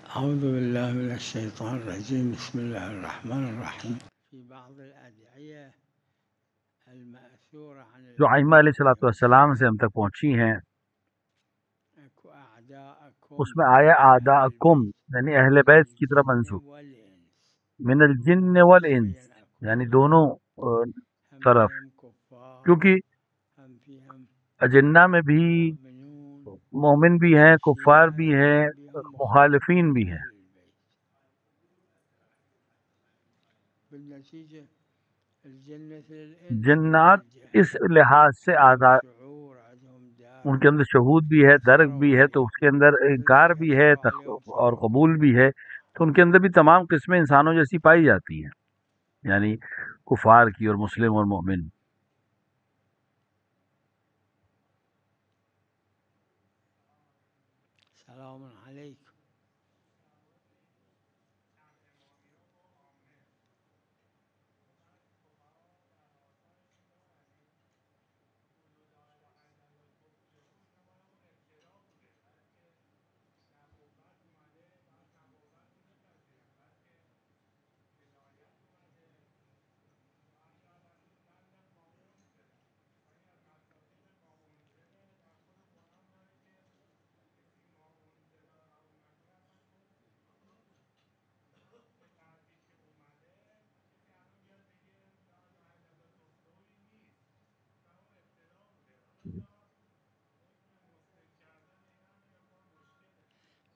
أعوذ بالله من الشيطان الرجيم بسم الله الرحمن الرحيم في بعض الأدعية المأثورة عن جو ائمہ علیہ السلام سے ہم تک پہنچی ہیں، أعداءكم اس میں آیا اعداءکم یعنی اہل بیت کی طرف منسوب، من الجن والانس یعنی دونوں طرف، هم كفار کیونکہ هم فيهم اجنہ میں بھی مؤمنون مومن بھی ہیں، کفار بھی ہیں، هم بهم مخالفین بھی ہیں۔ أهل البيت. بالنتيجة الجنة للإنس جنات اس لحاظ سے آزاد، شعور عندهم ان کے اندر شہود بھی ہے، درک بھی ہے، تو اس کے اندر انکار بھی ہے اور قبول بھی ہے، تو ان کے اندر بھی تمام قسمیں انسانوں جیسی پائی جاتی ہیں، یعنی کفار کی اور مسلم اور مومن۔ سلام عليكم.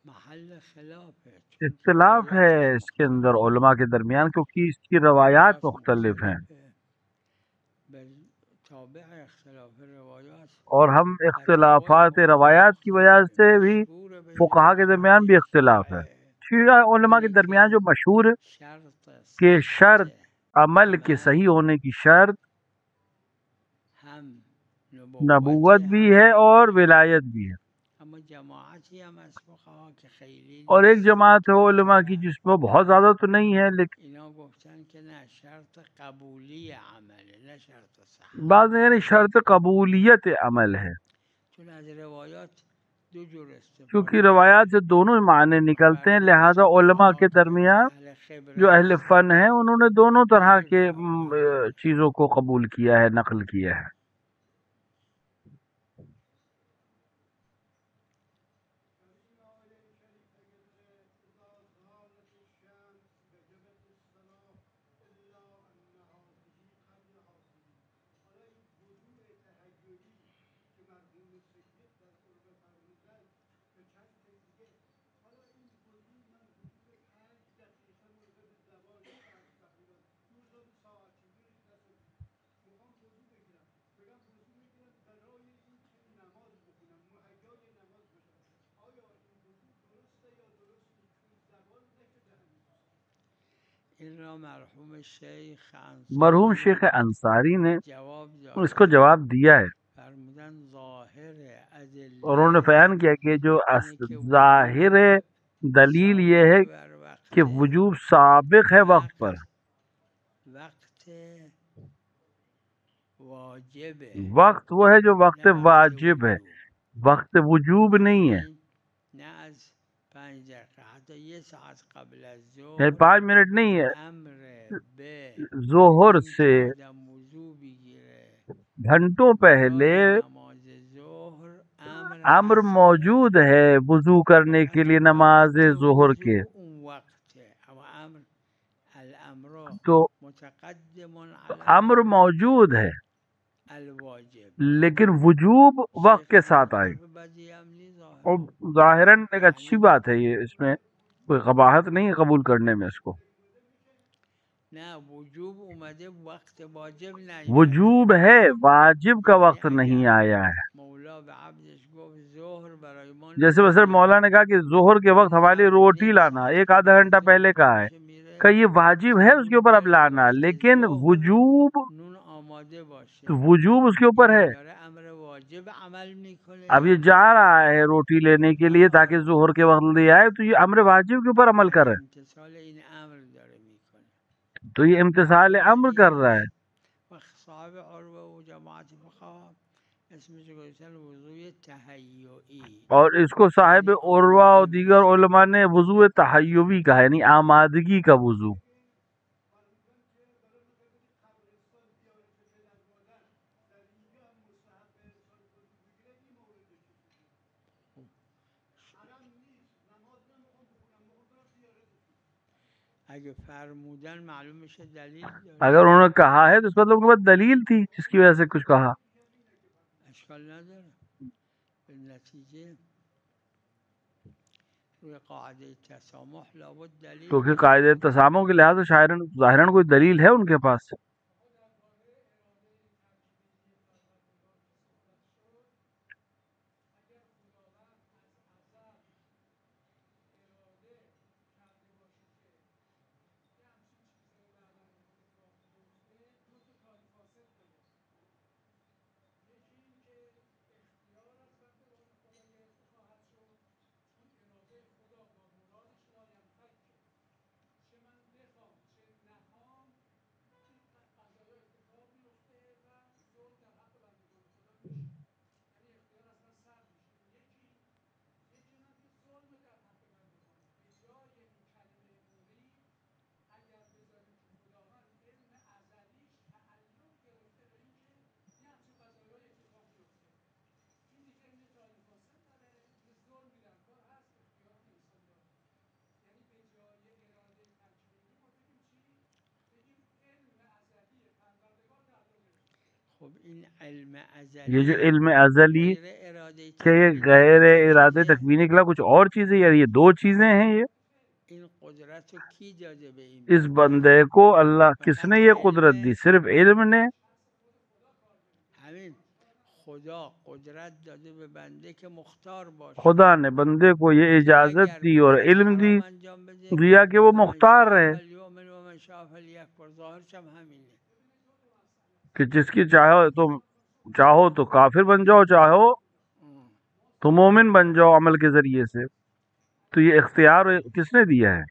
محل خلاف ہے، چون اختلاف ہے اس کے اندر علماء کے درمیان، کیونکہ اس کی روایات مختلف ہیں، تابع اختلاف روایات اور ہم اختلافات روایات کی وجہ سے بھی فقہا کے درمیان بھی اختلاف ہے۔ شیعہ علماء کے درمیان جو مشہور شرط کہ شرط عمل کے صحیح ہونے کی شرط ہم نبوت بھی ہے اور ولایت بھی ہے، اما جماعتی ہم از فقہا کہ خیلی اور ایک جماعت ہے علماء کی جس میں بہت زیادہ تو نہیں ہے، لیکن اینا گفتن کہ نه شرط قبولی عمله نه شرط صحت، بعض یعنی شرط قبولیت عمل ہے، چون از روایات دو جور استفاده کیونکہ روایات سے دونوں معنی نکلتے ہیں، لہذا علماء کے درمیان جو اہل فن ہیں انہوں نے دونوں طرح کے چیزوں کو قبول کیا ہے، نقل کیا ہے۔ این را مرحوم شیخ مرحوم انصاری شیخ انصاری نے جواب اس کو دادن، جواب دیا ہے، فرمودن ظاهر اور انہوں نے ادله بیان کیا کہ جو اینه که ظاہر وجوب دلیل یہ ہے ثابت بر وقت کہ وجوب سابق ہے وقت پر، وقت واجب ہے، وقت وہ ہے جو وقت نه وقت واجب ہے، وجوب، وقت وجوب نہیں ہے، یعنی نه از 5 دقیقه حتی 1 ساعت قبل از یعنی ظهر 5 منٹ نہیں ہے، امر به ظہر اینکه سے آدم وضو بگیره گھنٹوں پہلے برای نماز ظهر امر هست موجود ہے وضو کرنے کے فقط لیے نماز وقت ظہر کے، وضو اون وقته، اما الامر تو متقدم امر على موجود ہے الواجب. لیکن وجوب وقت کے شیخ ساتھ آئے، حرف بدی هم نیست اور ظاهرا، ظاہراً ایک اچھی یعنی بات ہے یہ، اس میں کوئی قباحت نہیں ہے قبول کرنے میں اس کو۔ نه وجوب اومده وقت واجب نیومده، وجوب ہے، واجب کا یعنی وقت نہیں اگر آیا ہے، مولا به عبدش گفت ظهر برای ما جیسے مثلا مولا نے کہا کہ ظہر کے وقت ہمارے لیے روٹی نیم لانا، ساعت ایک که آدھا گھنٹہ گذشته پہلے کہا ہے پاشه میره کہ یہ واجب ہے اس کے اوپر اب لانا، وقت لیکن ظهر وجوب نون آماده باشه، تو وجوب اس کے اوپر ہے۔ این داره امر واجب عمل میکنه اب یہ جا رہا ہے روٹی لینے کے لیے تاکہ ظہر کے وقت لے آئے، تو یہ امر واجب کے اوپر عمل کر رہا امتصال این امر داره میکنه. ہے، تو یہ امتثال امر کر رہا ہے۔ و صاحب عروه و جماعت فقها اسمش گذاشتن وضوء تهیعی، اور اس کو صاحب یعنی عروہ اور آماده دیگر باشی. علماء نے وضوء تحیوی کہا، یعنی آمادگی کا وضو. اگه فرمودن معلوم میشه دلیل داره، اگر انہوں نے کہا ہے تو اس مطلب ان کے پاس دلیل تھی جس کی وجہ سے کچھ کہا. اشکال نداره. به نتیجه روی قاعده تسامح لابد دلیل کیونکہ باشه. قاعدہ تسامح کے لحاظ سے ظاہراً کوئی دلیل ہے ان کے پاس. خب این علم یہ جو ازلی علم ازلی غیر اراده کہ یہ تکوینی غیر دو ارادے چیزه. تکوینی کے علاوہ کچھ اور چیزیں، یعنی یہ دو چیزیں ہیں. یہ این قدرت رو کی داده به این اس بنده؟ بندے کو اللہ کس فقط نے یہ قدرت دی؟ علم. صرف علم نے. همین خدا قدرت داده به بنده که مختار باشه، خدا نے بندے کو یہ که اجازت اگر دی اور بخواد علم دی، حرام انجام بده دیا کہ وہ و من مختار شاء رہے، فلیؤمن و من شاء فلیکفر. ظاهرش هم همینه. کہ جس کی چاہو تو کافر بن جاؤ، چاہو تو مومن بن جاؤ عمل کے ذریعے سے. تو یہ اختیار کس نے دیا ہے؟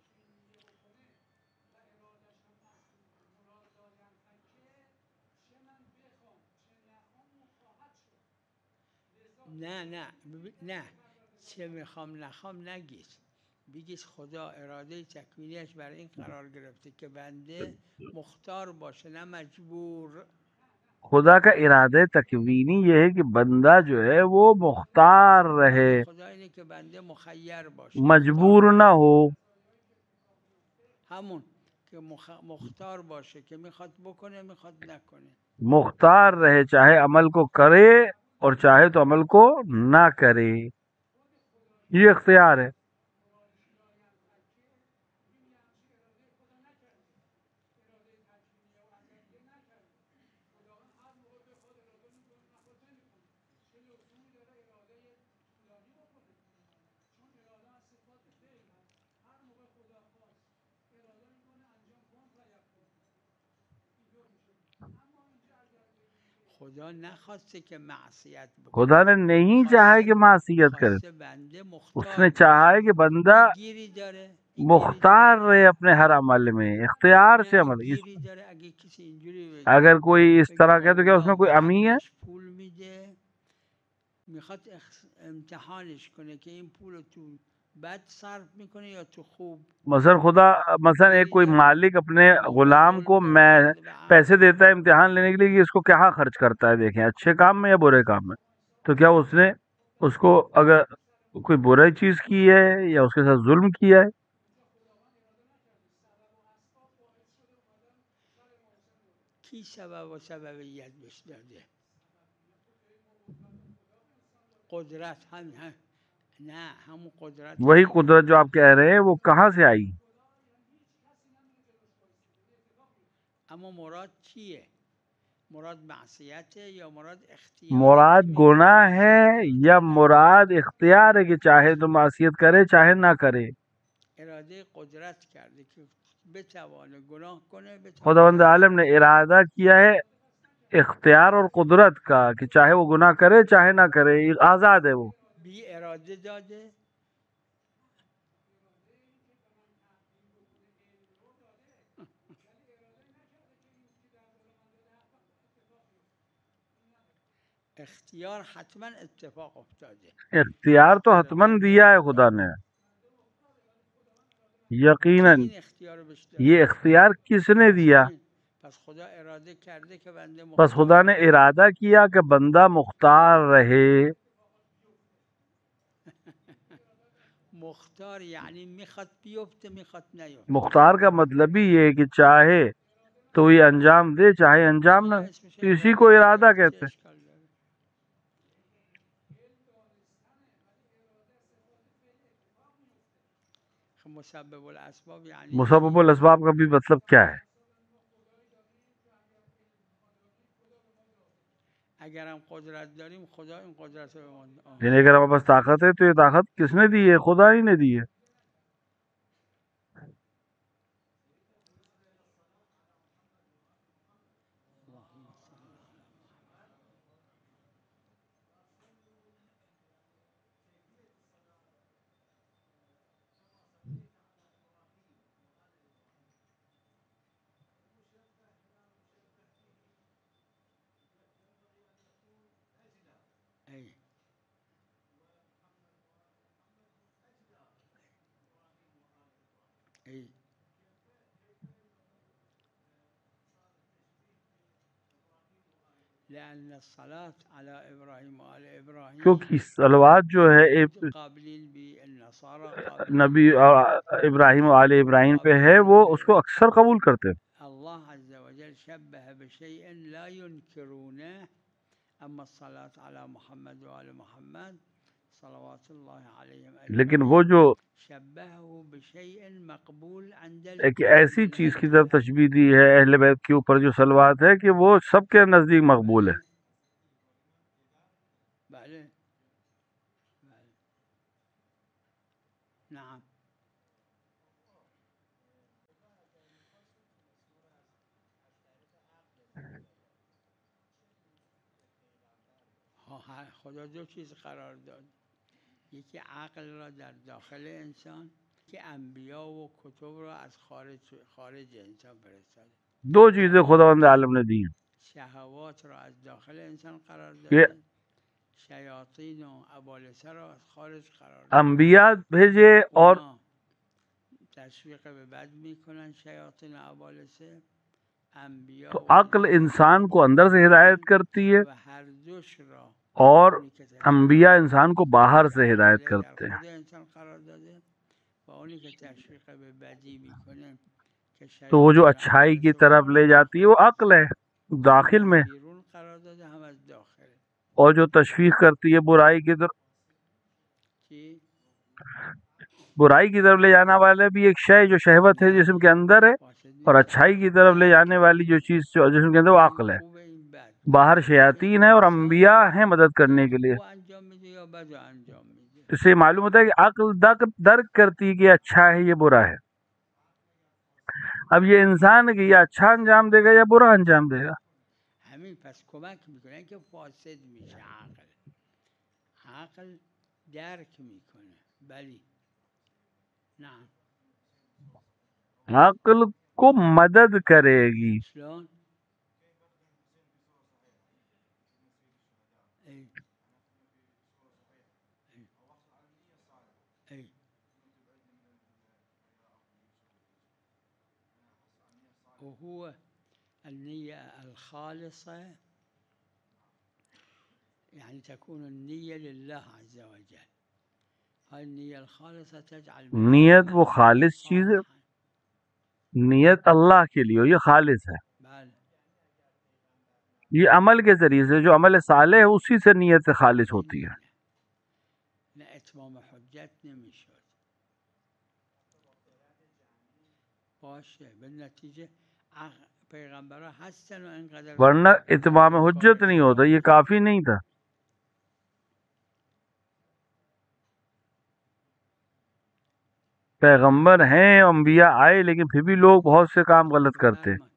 نه چه میخوام نخوام نگید، بگید خدا اراده تکوینیش برای این قرار گرفته که بنده مختار باشه نه مجبور. خدا کا ارادہ تکوینی یہ ہے کہ بندہ جو ہے وہ مختار رہے، اراده خدا اینه که بنده مخیر باشه، مختار مجبور نہ باشه. ہو. همون که مختار باشه که میخواد بکنه میخواد نکنه. مختار رہے، چاہے عمل کو کرے اور چاہے تو عمل کو نہ کرے. یہ اختیار ہے. خدا نخواسته که معصیت خدا بکنه، نے نہیں چاہا کہ معصیت کرے، خواسته بنده اس مختار نے چاہا باشه. ہے کہ بندہ این گیری داره، این گیری مختار داره. رہے اپنے ہر عمل میں، اختیار نه سے این عمل. گیری داره. اگه کسی اینجوری بگه اگر کوئی اس بگه طرح آقا کہ تو کیا اس خدا میں کوئی امی ہے؟ بهش پول میده، میخواد امتحانش کنه که این پول رو تو بد صرف میکنه یا تو خوب. مثلا ایک کوئی مالک اپنے غلام کو میں پیسے دیتا ہے امتحان لینے کے لیے کہ اس کو کہاں خرچ کرتا ہے، دیکھیں اچھے کام میں یا برے کام میں. تو کیا اس نے اس کو اگر کوئی برائی چیز کی ہے یا اس کے ساتھ ظلم کیا ہے؟ کی سبب و سببیت بهش داده؟ قدرت هم نه همون قدرت وہی قدرت جو آپ کہہ رہے ہیں وہ کہاں سے آئی؟ اما مراد چیه؟ مراد معصیته یا مراد اختیار؟ مراد گناہ ہے یا مراد اختیار ہے کہ چاہے تو معصیت کرے چاہے نہ کرے؟ اراده قدرت کرده که بتوانه گناه کنه، خداوند عالم نے ارادہ کیا ہے اختیار اور قدرت کا کہ چاہے وہ گناہ کرے چاہے نہ کرے، آزاد ہے وہ. بی اراده داده. اختیار حتما اتفاق افتاده، اختیار تو اختیار حتماً بنده دیا ہے افتاده. خدا نے، کی یقیناً. این اختیار رو بهش یہ داده؟ اختیار کس نے پس دیا؟ این پس خدا اراده کرده که بنده بس خدا مختار نے باشه. ارادہ کیا کہ بندہ مختار رہے. مختار یعنی میخواد بیفته میخواد نیفته. مختار کا مطلب ہی یہ ہے کہ چاہے تو یہ انجام دے، چاہے انجام نہ همینو دے. اسمش تو اسی کو اراده ارادہ دیگه، چه کہتے ہیں. اشکال داره؟ خب مسبب الاسباب یعنی مسبب چی؟ الاسباب کا بھی مطلب کیا ہے؟ اگر ہم قدرت داریم خدا این قدرت رو به ما داده. یعنی اگر ہمارے پاس طاقت ہے تو یہ طاقت کس نے دی ہے؟ خدا ہی نے دی ہے. ای ای لأن الصلاة على ابراهیم و آل ابراهیم کیونکہ صلوات جو ہے یهود قابلین بھی، النصارى قابلین نبی بھی، ابراہیم و آل ابراہیم پہ ہے، قابلین وہ بھی. اس کو اکثر قبول کرتے ہیں. الله عز وجل شبه بشيء لا ينكرونه، اما الصلاة على محمد و آل محمد صلوات الله عليهم لیکن وہ اجمعین جو شبهه بشيء مقبول عند ایک ایسی چیز کی الجميع. طرف تشبیہ دی ہے اہل بیت کے اوپر جو صلوات ہے کہ وہ سب کے نزدیک مقبول ہے. بله بله نعم. خدا دو چیز قرار داد، یکی عقل را در داخل انسان، که انبیا و کتب را از خارج انسان فرستاده. دو چیزیں خداوند عالم نے دی ہیں، شهوات را از داخل انسان قرار کہ داده، شیاطین و ابالسه را از خارج قرار داده. انبیاء بھیجے اور اونا تشویق به بد میکنن، شیاطین و ابالسه. انبیا تو و عقل انسان کو اندر سے ہدایت کرتی ہے و هر دوش را اور اونی که تشویق انبیاء انسان کو باہر سے ہدایت عقل در کرتے ہیں. خود انسان قرار داده، و اونی که تشویق به بدی میکنه که تو وہ جو شیاطین و اچھائی کی ابالسه، طرف اونا لے جاتی ہے وہ عقل ہے داخل هم میں، از بیرون قرار داده هم از داخل. اور جو تشویق کرتی ہے برائی کی طرف، چی؟ برائی کی طرف لے جانا والے بھی ایک شے جو شہوت ہے نه جسم کے اندر ہے، فاسد اور نیست. اچھائی کی طرف لے بد جانے والی جو چیز جو جسم کے اندر وہ این عقل ہے. خوبه این بد. باہر این شیاطین ہے اور انسان انبیاء ہیں مدد یا کرنے کے لیے. خوب انجام میده یا بد انجام میده. اس سے معلوم ہوتا ہے کہ عقل درک کرتی ہے کہ یہ اچھا ہے یہ برا ہے. اب یہ انسان ہے کہ یہ اچھا انجام دے گا یا برا انجام دے گا. همین پس کمک میکنه که فاسد میشه عقل. عقل درک میکنه. بلی نعم. عقل کو مدد کرے گی. شلون؟ ای ای ای وهو النية الخالصة، يعني تكون النية لله عز وجل. هاي النية الخالصة تجعل نیت وہ عملا خالص چیز ہے، صالحا. نیت اللہ کے لیے یہ خالص ہے. بله یہ عمل کے ذریعے سے جو عمل صالح ہے اسی سے نیت خالص این ہوتی ہے. نه اتمام حجت نمیشد. باشه به نتیجه پیغمبرها هستن و اینقدر ورنہ اتمام مردم کار حجت نہیں ہوتا، اشتباه یہ میکنن. کافی نہیں تھا. پیغمبر ہیں، انبیاء آئے، لیکن پھر بھی لوگ بہت سے کام غلط کرتے. بفرمایید.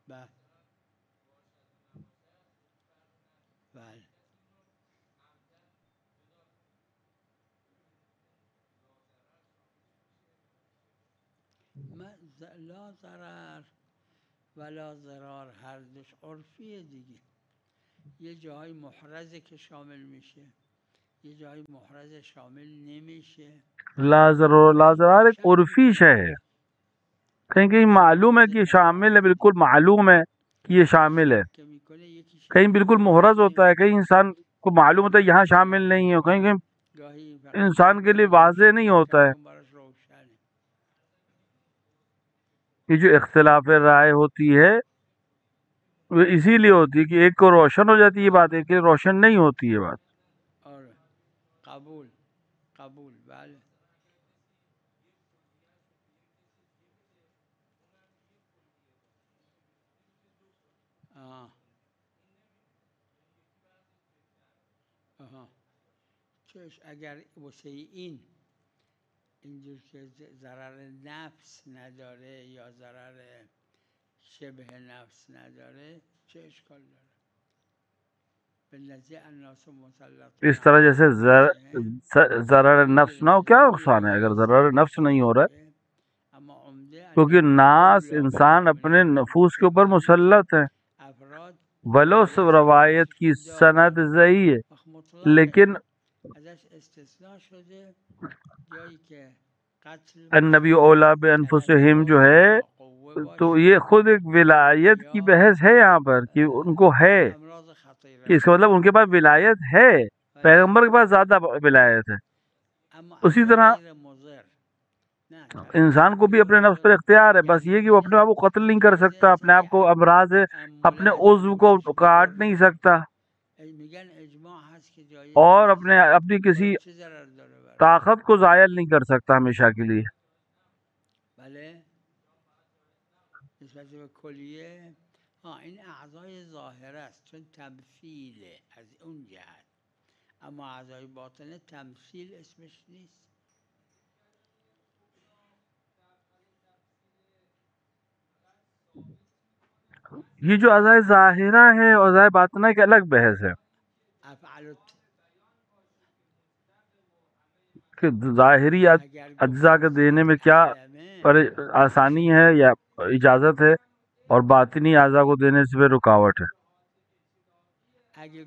بله. بله لا ضرر ولا ضرار هر دوش عرفیه دیگه. یه جاهای محرزه که شامل میشه، یه جاهای محرز شامل نمیشه. لا ضرور لا ضرار ایک عرفی شے ہے، کہیں کہیں معلوم ہے کہ یہ شامل ہے، بالکل معلوم ہے کہ یہ شامل ہے، که میکنه یکیش کہیں بالکل محرز ہوتا ہے، کہیں انسان کو معلوم ہوتا ہے یہاں شامل نہیں ہے، کہیں کہیں گاهی فقط انسان کے لیے واضح نہیں ہوتا ہے. کم براش روشنه. یہ جو اختلاف رائے ہوتی ہے وہ اسی لیے ہوتی ہے کہ ایک کو روشن ہو جاتی ہے یہ بات، ایک کو روشن نہیں ہوتی یہ بات. آره قبول قبول بله. آه. آها. چش اگر واسه اینجور که ضرر نفس نداره یا ضرر شبه نفس نداره چه اشکال داره؟ به نزدیک الناس مسلطون اس طرح جیسے ضرر نفس نہ ہو، کیا نقصان ہے اگر ضرر نفس نہیں ہو رہا ہے؟ اما عمده کیونکہ ناس انسان اپنے نفوس کے اوپر مسلط ہے، افراد ولو روایت کی سند صحیح ہے لیکن ازش استثناء شده جایی که قتل النبی اولا بانفسہم جو ہے تو یہ خود ایک ولایت کی بحث ہے یہاں پر کہ ان کو ہے، امراض خطیره کہ اس کا مطلب ان کے پاس ولایت ہے، پیغمبر کے پاس زیادہ ولایت ہے. اما اسی طرح غیر مضر نه انسان کو بھی اپنے نفس پر اختیار ہے، بس یہ کہ وہ اپنے آپ کو قتل نہیں کر سکتا، اپنے آپ کو امراض ہے، اپنے عضو کو کاٹ نہیں سکتا، میگن اجماع هست که جایی اور اپنی کسی چه ضرر داره برای طاقت کو زائل نہیں کر سکتا ہمیشہ کے لیے. بله نسبت به کلیه این اعضای ظاهره است چون تمثیله از اون جهت، اما اعضای باطنه تمثیل اسمش نیست. یہ جو اعضاء ظاہرہ ہے اور اعضاء باطنہ کی الگ بحث ہے افعال کہ ظاہری اجزاء کے دینے میں کیا آسانی ہے یا اجازت ہے، اور باطنی اعضاء کو دینے سے پھر رکاوٹ ہے. اگه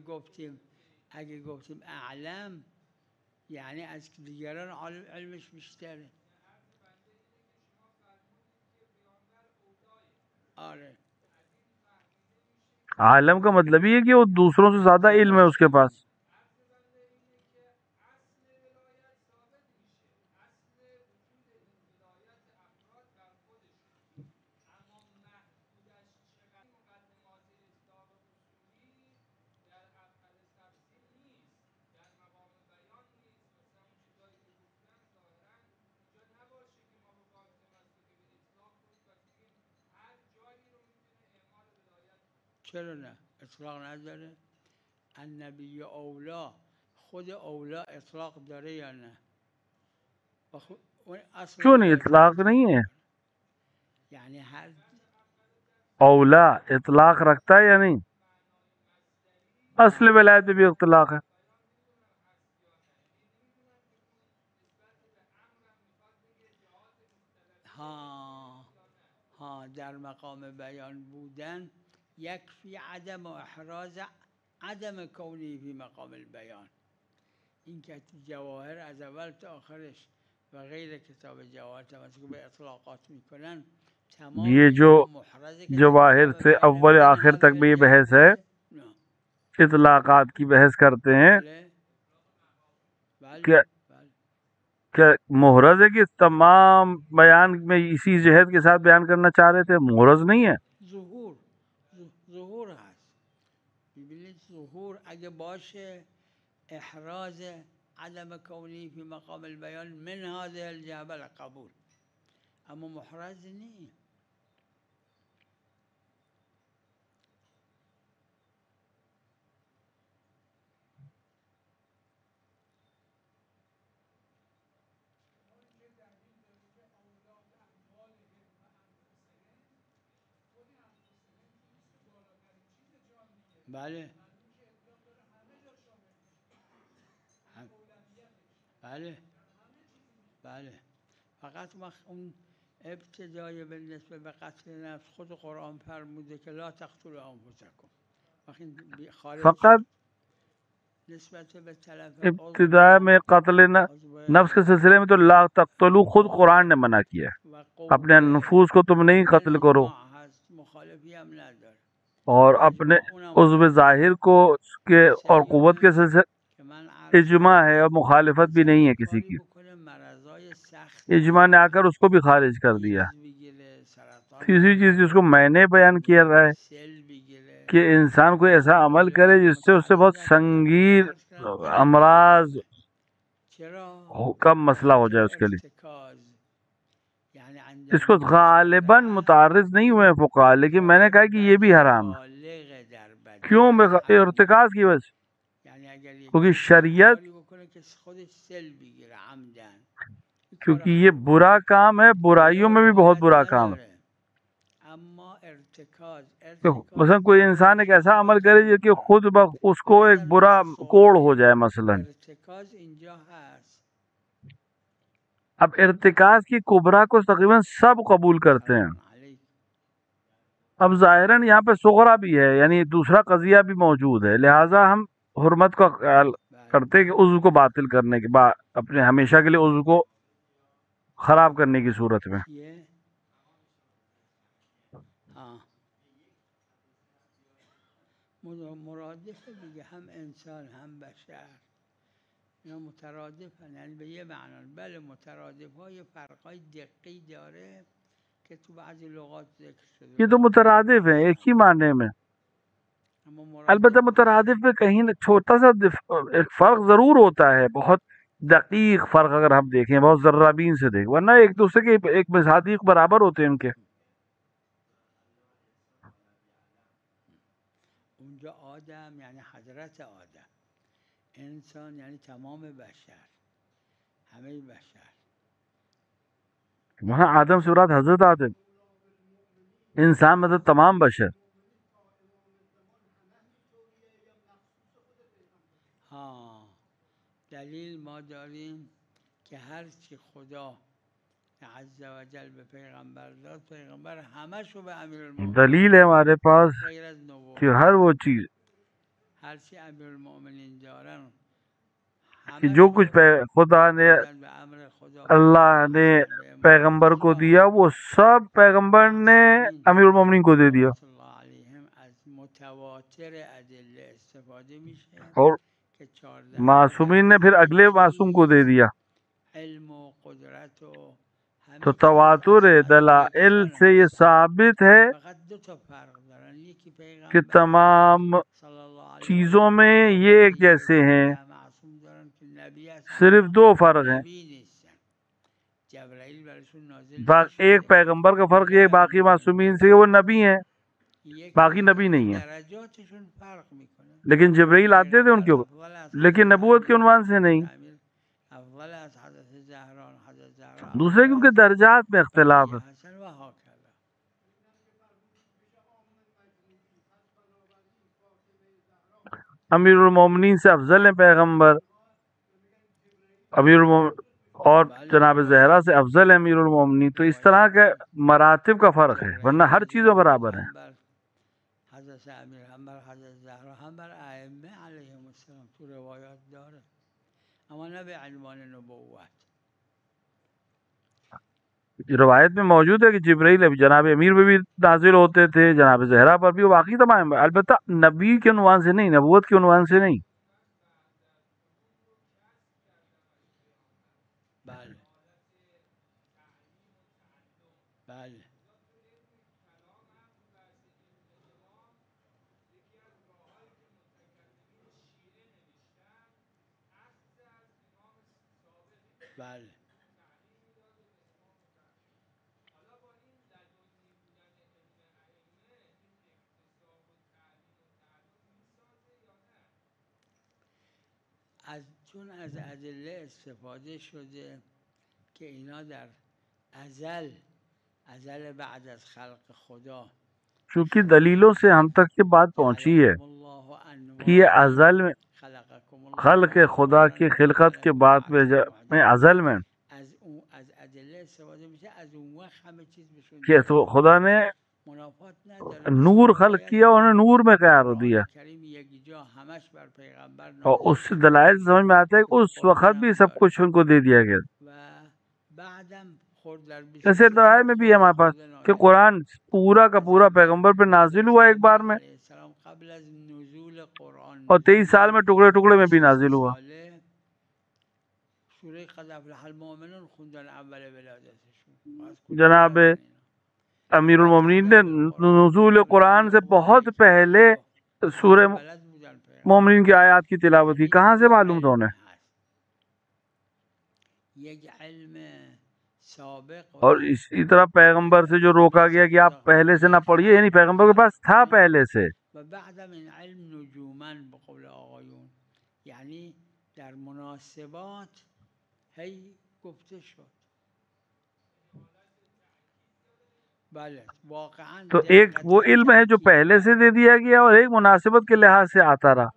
گفتیم اعلم یعنی از دیگران علمش بیشتره. آره عالم کا مطلب یہ ہے کہ وہ دوسروں سے زیادہ علم ہے اس کے پاس. چرا نه اطلاق نداره؟ النبی اولا خود اولا اطلاق داره یا نه؟ کیوں نہیں اطلاق نہیں ہے؟ یعنی ہر اولا اطلاق رکھتا ہے یا نہیں؟ اصل ولایت میں بھی اطلاق ہے. ها در مقام بیان بودن یکفی عدم و احراز عدم کونی فی مقام البیان. این که جواهر از اول تا آخرش و غیر کتاب جواهر توسط به اطلاقات میکنن تمام یہ جو محرزه که جواہر سے اول آخر تک بھی یہ بحث ہے، اطلاقات کی بحث کرتے ہیں کہ محرز ہے کہ تمام بیان میں اسی جہت کے ساتھ بیان کرنا چاہ رہے تھے، محرز نہیں ہے. ظهور هست. ببینید ظهور اگه باشه احراز عدم کونی فی مقام البیان من هذه الجبل قبول، اما محرز نیست. بله بله بله فقط اون ابتدای بالنسبه به قتل نفس خود قرآن فرموده که لا تقتلوا انفسکم. وقتی خارج فقط نسبت به طرف ابتدا میں قتل نفس کے سلسلے میں تو لا تقتلوا خود قرآن نے منع کیا ہے، اپنے نفوس کو تم نہیں قتل کرو، مخالفی هم نداره اور اپنے عضو ظاہر کو کے اور قوت کے سلسلے که من عرض اجماع ہے اور مخالفت بھی نہیں ہے کسی کی. بکنه مرضای سخت اجماع نے آ کر اس کو بھی خارج کر دیا. ایدز بگیره، سرطان تیسری چیز جس کو میں نے بیان کیا رہا ہے سل بگیره کہ انسان کو ایسا عمل کرے جس سے اس سے بہت سنگین امراض چرا کا مسئلہ ہو جائے اس کے لیے. ارتکاز یعنی عند اس کو غالباً متعرض نہیں ہوئے ہیں فقہا، لیکن میں نے کہا کہ یہ بھی حرام ہے. بالغ در بدن کیوں؟ ارتکاز کی وجہ سے، یعنی اگر یک کیونکہ کسی شریعت کاری بکنه که خودش سل بگیره عمدن، این کار کیونکہ یہ برا کام ہے، برائیوں میں بھی بہت برا کام ہے. اما ارتکاز مثلا کوئی انسان ایک ایسا عمل کرے جو کہ خود اس کو ایک برا کوڑ ہو جائے مثلا. ارتکاز اینجا هست. اب ارتکاز کی کبرا کو تقریباً سب قبول کرتے ہیں. اب ظاہراً یہاں پہ صغرا بھی ہے، یعنی دوسرا قضیہ بھی موجود ہے، لہٰذا ہم حرمت کا خیال کرتے کہ عضو کو باطل کرنے کے بعد اپنے ہمیشہ کے لیے عضو کو خراب کرنے کی صورت میں. یہ ہاں مرادف دیگه، هم انسان هم بشر اینا مترادفن، یعنی به یه معنا. بله مترادف های فرق های دقیقی داره که تو بعضی لغات ذکر شده، یہ تو مترادف ہیں ایک ہی معنی میں. اما البتہ مترادف میں کہیں نہ چھوٹا سا ایک فرق ضرور ہوتا ہے، بہت دقیق فرق اگر ہم دیکھیں، بہت ذرابین سے دیکھیں، ورنہ ایک دوسرے کے ایک مصادیق برابر ہوتے ہیں ان کے. اونجا آدم یعنی حضرت آدم، انسان یعنی تمام بشر، همه بشر. وہاں آدم سے مراد حضرت آدم، انسان مطلب تمام بشر. ها دلیل ما داریم که هر چی خدا عز و جل به پیغمبر داد، پیغمبر همشو به امیرالمومنین، دلیل ہے ہمارے پاس غیر از نبوت، کہ ہر وہ چیز هر چی امیرالمومنین دارن کہ جو کچھ خدا نے به امر خدا اللہ نے پیغمبر کو دیا وہ سب پیغمبر نے امیر المومنین کو دے دیا. صلی اللہ علیہم از متواتر ادله استفاده میشه اور که 14 معصومین نے پھر اگلے معصوم کو دے دیا. علم و قدرت و تو تواتر دلائل سے یہ ثابت ہے فقط دو تا فرق دارن، یکی پیغمبر کہ تمام صلی اللہ علیہ چیزوں میں یہ ایک جیسے ہیں، معصوم دارن که نبی هستن، صرف دو فرق ہیں. نبی نیستن. جبرائیل براشون نازل ایک پیغمبر کا فرق یہ ہے باقی معصومین سے کہ وہ نبی ہیں، باقی نبی نہیں ہیں. درجاتشون فرق میکنه، لیکن جبرائیل آتے تھے ان کے اوپر، لیکن نبوت کے عنوان سے نہیں. اول از حضرت زهرا، حضرت زهرا دوسرے کیونکہ درجات میں اختلاف ہے. حسن و هاکذا. امیر المومنین سے افضل ہیں پیغمبر، امیر اور جناب زہرا سے افضل ہے امیر المومنین. تو اس طرح کے مراتب کا فرق ہے، ورنہ ہر چیزوں برابر ہیں. حضرت امیر هم بر حضرت زهرا هم بر ائمه علیهم السلام تو روایات داره، اما نه به عنوان نبوت. روایت میں موجود ہے کہ جبرائیل جناب امیر پہ بھی نازل ہوتے تھے، جناب زہرا پر بھی، باقی تمام، البتہ نبی کے عنوان سے نہیں، نبوت کے عنوان سے نہیں. بله بله بله چون از ادله استفاده شده که اینا در ازل بعد از خلق خدا، چونکہ دلیلوں سے ہم تک یہ بات پہنچی ہے کہ یہ ازل میں خلق خدا کی خلقت کے بعد میں ازل میں از ادله استفاده میشه از اون وقت همه چیز بهشون کہ تو خدا نے منافات نداره. نور خلق کیا اور انہیں نور میں قرار دیا، قرآن کریم یک جا همش بر پیغمبر اور نازل اس سے شد دلائل سمجھ میں آتا ہے کہ اس وقت بھی سب کچھ ان کو دے دیا گیا. و بعدم خود در ایسے دلائل میں بھی ہے ہمارے پاس کہ قرآن پورا کا پورا پیغمبر پہ نازل ہوا ایک بار میں، علیہ السلام قبل از نزول قرآن اور 23 سال میں ٹکڑے ٹکڑے میں بھی نازل ہوا. سوره قد افلح المؤمنون خوندن اول ولادتشون. جناب امیر المومنین نے نزول قرآن سے بہت پہلے سورہ مومنین کی آیات کی تلاوت کی. کہاں سے معلوم تھا انہیں؟ یک علم سابق اور اسی طرح پیغمبر سے جو روکا گیا کہ آپ پہلے سے نہ پڑھیے، یعنی پیغمبر کے پاس تھا پہلے سے. و بعد من علم نجوما بقول آقایون، یعنی در مناسبات هی گفته شد. بله واقعا تو ایک وہ علم ہے جو پہلے سے دے دیا گیا، اور ایک مناسبت کے لحاظ سے آتا رہا.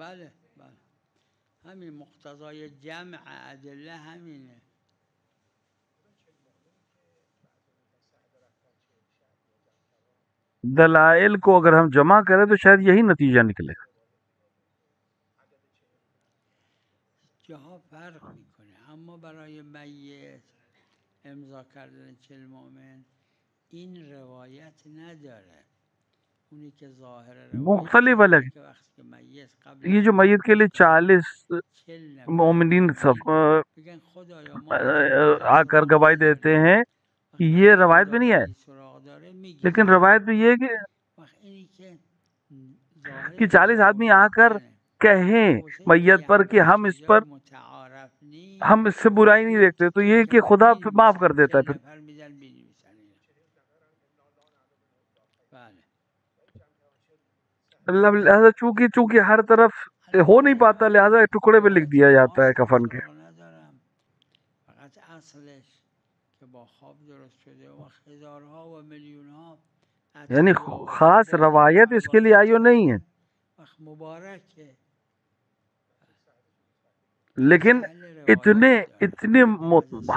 بله بله همین مقتضای جمع ادله همینه. دلائل کو اگر ہم جمع کریں تو شاید یہی نتیجہ نکلے. جاها فرق میکنه، اما برای میت امضا کردن چل مؤمن این روایت نداره. اونی که ظاهر مختلف الگ که وقتی که میت قبل یہ جو میت کے لیے 40 مومنین بگن خدایا ما آ کر گواہی دیتے ہیں، یہ روایت میں نہیں ہے. لیکن روایت میں یہ ہے کہ 40 آدمی آ کر کہیں میت پر کہ ہم اس سے برائی نہیں دیکھتے، تو یہ کہ خدا معاف کر دیتا ہے. پھر اللہ لہذا چونکہ ہر طرف ہو نہیں پاتا، لہذا ٹکڑے پہ لکھ دیا جاتا ہے کفن کے. یعنی خاص روایت اس کے لیے آئی ہو نہیں ہے، لیکن اتنے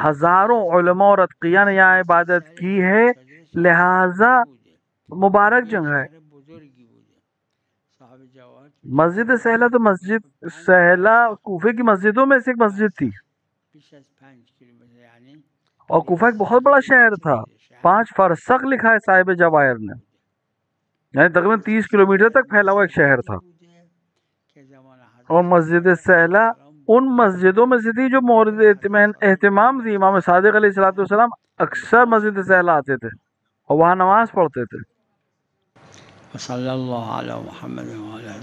ہزاروں علماء اور اتقیاء نے یہاں عبادت کی ہے، لہذا مبارک جگہ ہے. مسجد سہلا تو مسجد سہلا کوفے کی مسجدوں میں سے ایک مسجد تھی، اور کوفہ ایک بہت بڑا شہر تھا. 5 فرسخ لکھا ہے صاحب جواہر نے، یعنی تقریباً 30 کلومیٹر تک پھیلا ہوا ایک شہر تھا. اور مسجد سہلا ان مسجدوں میں سے تھی جو مورد اہتمام تھی. امام صادق علیہ السلام اکثر مسجد سہلا آتے تھے اور وہاں نماز پڑھتے تھے. صلی اللہ علیہ محمد و علیہ